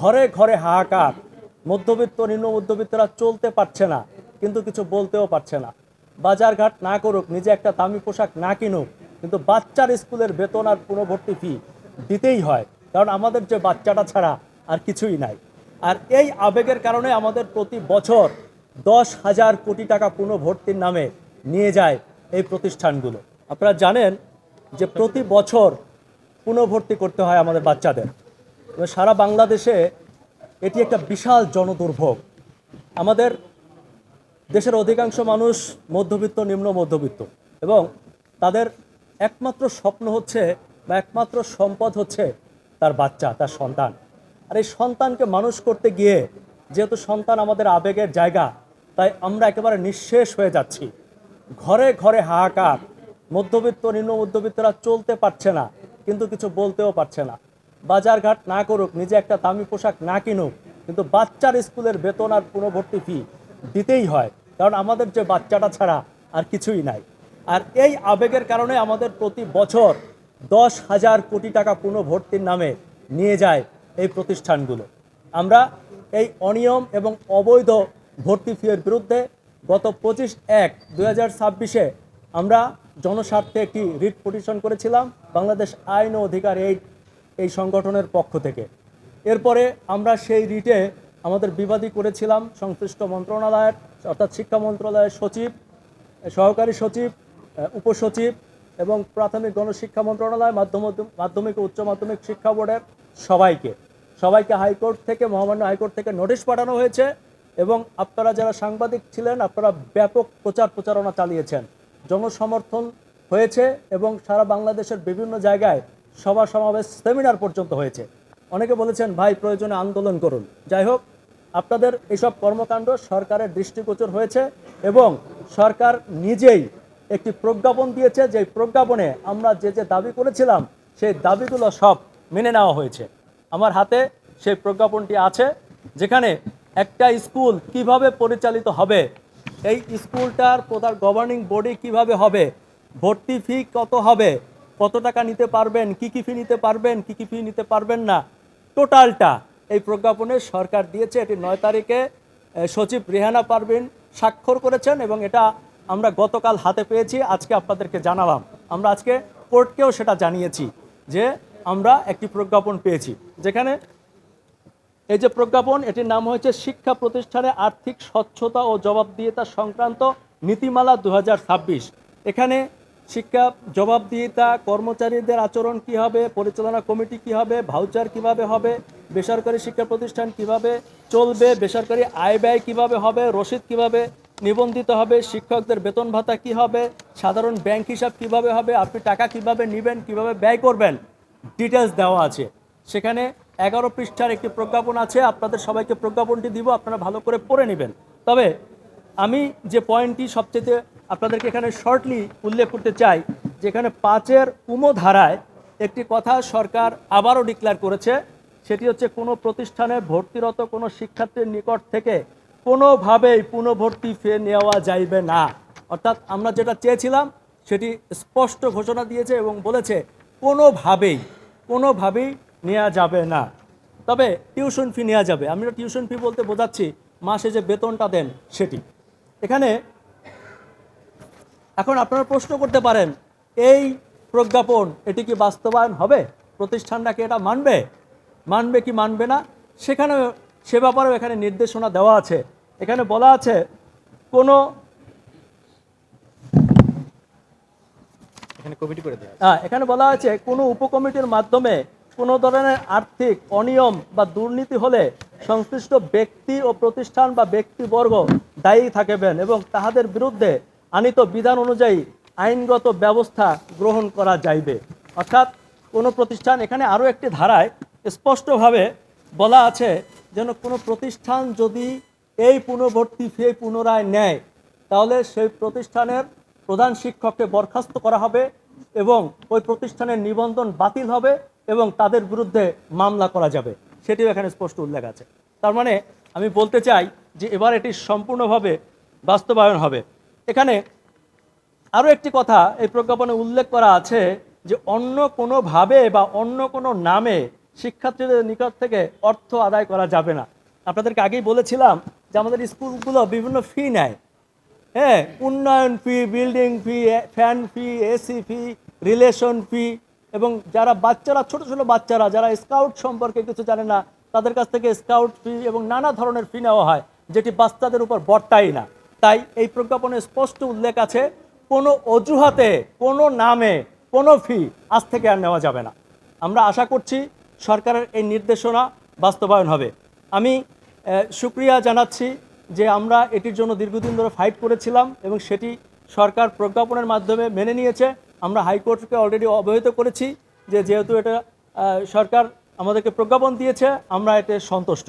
ঘরে ঘরে হাহাকার, মধ্যবিত্ত নিম্ন মধ্যবিত্তরা চলতে পারছে না, কিন্তু কিছু বলতেও পারছে না। বাজারঘাট না করুক, নিজে একটা দামি পোশাক না কিনুক, কিন্তু বাচ্চার স্কুলের বেতন আর পুনর্ভর্তি ফি দিতেই হয়, কারণ আমাদের যে বাচ্চাটা ছাড়া আর কিছুই নাই। আর এই আবেগের কারণে আমাদের প্রতি বছর 10,000 কোটি টাকা পুনর্ভর্তির নামে নিয়ে যায় এই প্রতিষ্ঠানগুলো। আপনারা জানেন যে প্রতি বছর পুনর্ভর্তি করতে হয় আমাদের বাচ্চাদের। সারা বাংলাদেশে এটি একটা বিশাল জনদুর্ভোগ। আমাদের দেশের অধিকাংশ মানুষ মধ্যবিত্ত, নিম্ন মধ্যবিত্ত, এবং তাদের একমাত্র স্বপ্ন হচ্ছে বা একমাত্র সম্পদ হচ্ছে তার বাচ্চা, তার সন্তান। আর এই সন্তানকে মানুষ করতে গিয়ে, যেহেতু সন্তান আমাদের আবেগের জায়গা, তাই আমরা একেবারে নিঃশেষ হয়ে যাচ্ছি। ঘরে ঘরে হাহাকার, মধ্যবিত্ত নিম্ন মধ্যবিত্তরা চলতে পারছে না, কিন্তু কিছু বলতেও পারছে না। বাজারঘাট না করুক, নিজে একটা দামি পোশাক না কিনুক, কিন্তু বাচ্চার স্কুলের বেতন আর পুনর্ভর্তি ফি দিতেই হয়, কারণ আমাদের যে বাচ্চাটা ছাড়া আর কিছুই নাই। আর এই আবেগের কারণে আমাদের প্রতি বছর 10,000 কোটি টাকা পুনর্ভর্তির নামে নিয়ে যায় এই প্রতিষ্ঠানগুলো। আমরা এই অনিয়ম এবং অবৈধ ভর্তি ফিয়ের বিরুদ্ধে গত 25/1/2026 আমরা জনস্বার্থে একটি রিট পিটিশন করেছিলাম বাংলাদেশ আইন ও অধিকার এই সংগঠনের পক্ষ থেকে। এরপরে আমরা সেই রিটে আমাদের বিবাদী করেছিলাম সংশ্লিষ্ট মন্ত্রণালয়ের, অর্থাৎ শিক্ষা মন্ত্রণালয়ের সচিব, সহকারী সচিব, উপসচিব এবং প্রাথমিক গণশিক্ষা মন্ত্রণালয়, মাধ্যমিক ও উচ্চ মাধ্যমিক শিক্ষা বোর্ডের সবাইকে হাইকোর্ট থেকে, মহামান্য হাইকোর্ট থেকে নোটিশ পাঠানো হয়েছে। এবং আপনারা যারা সাংবাদিক ছিলেন, আপনারা ব্যাপক প্রচারণা চালিয়েছেন, জনসমর্থন হয়েছে এবং সারা বাংলাদেশের বিভিন্ন জায়গায় সভা সমাবেশ, সেমিনার পর্যন্ত হয়েছে। অনেকে বলেছেন ভাই প্রয়োজনে আন্দোলন করুন। যাই হোক, আপনাদের এইসব কর্মকাণ্ড সরকারের দৃষ্টিগোচর হয়েছে এবং সরকার নিজেই একটি প্রজ্ঞাপন দিয়েছে, যে প্রজ্ঞাপনে আমরা যে দাবি করেছিলাম সেই দাবিগুলো সব মেনে নেওয়া হয়েছে। আমার হাতে সেই প্রজ্ঞাপনটি আছে, যেখানে একটা স্কুল কিভাবে পরিচালিত হবে, এই স্কুলটার প্রধান গভর্নিং বডি কিভাবে হবে, ভর্তি ফি কত হবে, কত টাকা নিতে পারবেন, কি ফি নিতে পারবেন, কি ফি নিতে পারবেন না, টোটালটা এই প্রজ্ঞাপনে সরকার দিয়েছে। এটি 9 তারিখে সচিব রেহানা পারভিন স্বাক্ষর করেছেন এবং এটা আমরা গতকাল হাতে পেয়েছি, আজকে আপনাদেরকে জানালাম। আমরা আজকে কোর্টকেও সেটা জানিয়েছি যে আমরা একটি প্রজ্ঞাপন পেয়েছি, যেখানে এই যে প্রজ্ঞাপন, এটির নাম হয়েছে শিক্ষা প্রতিষ্ঠানে আর্থিক স্বচ্ছতা ও জবাবদিহিতা সংক্রান্ত নীতিমালা 2026। এখানে শিক্ষা জবাবদিহিতা, কর্মচারীদের আচরণ কি হবে, পরিচালনা কমিটি কি হবে, ভাউচার কিভাবে হবে, বেসরকারি শিক্ষা প্রতিষ্ঠান কিভাবে চলবে, বেসরকারি আয় ব্যয় কিভাবে হবে, রসিদ কিভাবে নিবন্ধিত হবে, শিক্ষকদের বেতন ভাতা কি হবে, সাধারণ ব্যাংক হিসাব কিভাবে হবে, আপনি টাকা কিভাবে নেবেন, কিভাবে ব্যয় করবেন, ডিটেলস দেওয়া আছে। সেখানে 11 পৃষ্ঠার একটি প্রজ্ঞাপন আছে। আপনাদের সবাইকে প্রজ্ঞাপনটি দিব, আপনারা ভালো করে পড়ে নেবেন। তবে আমি যে পয়েন্টটি সবচেয়ে আপনাদেরকে এখানে শর্টলি উল্লেখ করতে চাই, যেখানে 5-এর ধারায় একটি কথা সরকার আবারও ডিক্লেয়ার করেছে, সেটি হচ্ছে কোনো প্রতিষ্ঠানে ভর্তিরত কোনো শিক্ষার্থীর নিকট থেকে কোনোভাবেই পুনর্ভর্তি ফি নেওয়া যাইবে না। অর্থাৎ আমরা যেটা চেয়েছিলাম সেটি স্পষ্ট ঘোষণা দিয়েছে এবং বলেছে কোনোভাবেই নেওয়া যাবে না। তবে টিউশন ফি নেওয়া যাবে। আমরা টিউশন ফি বলতে বোঝাচ্ছি মাসে যে বেতনটা দেন সেটি। এখানে এখন আপনারা প্রশ্ন করতে পারেন, এই প্রজ্ঞাপন এটি কি বাস্তবায়ন হবে? প্রতিষ্ঠানটা কি এটা মানবে কি মানবে না? সে ব্যাপারেও এখানে নির্দেশনা দেওয়া আছে। এখানে বলা আছে এখানে বলা আছে কোনো উপকমিটির মাধ্যমে কোনো ধরনের আর্থিক অনিয়ম বা দুর্নীতি হলে সংশ্লিষ্ট ব্যক্তি ও প্রতিষ্ঠান বা ব্যক্তিবর্গ দায়ী থাকবেন এবং তাহাদের বিরুদ্ধে আনীত বিধান অনুযায়ী আইনগত ব্যবস্থা গ্রহণ করা যাইবে। অর্থাৎ কোনো প্রতিষ্ঠান, এখানে আরও একটি ধারায় স্পষ্টভাবে বলা আছে যেন কোনো প্রতিষ্ঠান যদি এই পুনর্ভর্তি ফি পুনরায় নেয়, তাহলে সেই প্রতিষ্ঠানের প্রধান শিক্ষককে বরখাস্ত করা হবে এবং ওই প্রতিষ্ঠানের নিবন্ধন বাতিল হবে এবং তাদের বিরুদ্ধে মামলা করা যাবে, সেটিও এখানে স্পষ্ট উল্লেখ আছে। তার মানে আমি বলতে চাই যে এবার এটি সম্পূর্ণভাবে বাস্তবায়ন হবে। এখানে আরও একটি কথা এই প্রজ্ঞাপনে উল্লেখ করা আছে যে অন্য কোনোভাবে বা অন্য কোনো নামে শিক্ষার্থীদের নিকট থেকে অর্থ আদায় করা যাবে না। আপনাদেরকে আগেই বলেছিলাম যে আমাদের স্কুলগুলো বিভিন্ন ফি নেয়, হ্যাঁ, উন্নয়ন ফি, বিল্ডিং ফি, ফ্যান ফি, এসি ফি, রিলেশন ফি, এবং যারা বাচ্চারা, ছোট ছোট বাচ্চারা যারা স্কাউট সম্পর্কে কিছু জানে না, তাদের কাছ থেকে স্কাউট ফি এবং নানা ধরনের ফি নেওয়া হয়, যেটি বাচ্চাদের উপর বর্তায় না। তাই এই প্রজ্ঞাপনে স্পষ্ট উল্লেখ আছে, কোনো অজুহাতে, কোনো নামে, কোনো ফি আজ থেকে আর নেওয়া যাবে না। আমরা আশা করছি সরকারের এই নির্দেশনা বাস্তবায়ন হবে। আমি শুকরিয়া জানাচ্ছি যে আমরা এটির জন্য দীর্ঘদিন ধরে ফাইট করেছিলাম এবং সেটি সরকার প্রজ্ঞাপনের মাধ্যমে মেনে নিয়েছে। আমরা হাইকোর্টকে অলরেডি অবহিত করেছি যে যেহেতু এটা সরকার আমাদেরকে প্রজ্ঞাপন দিয়েছে, আমরা এতে সন্তুষ্ট।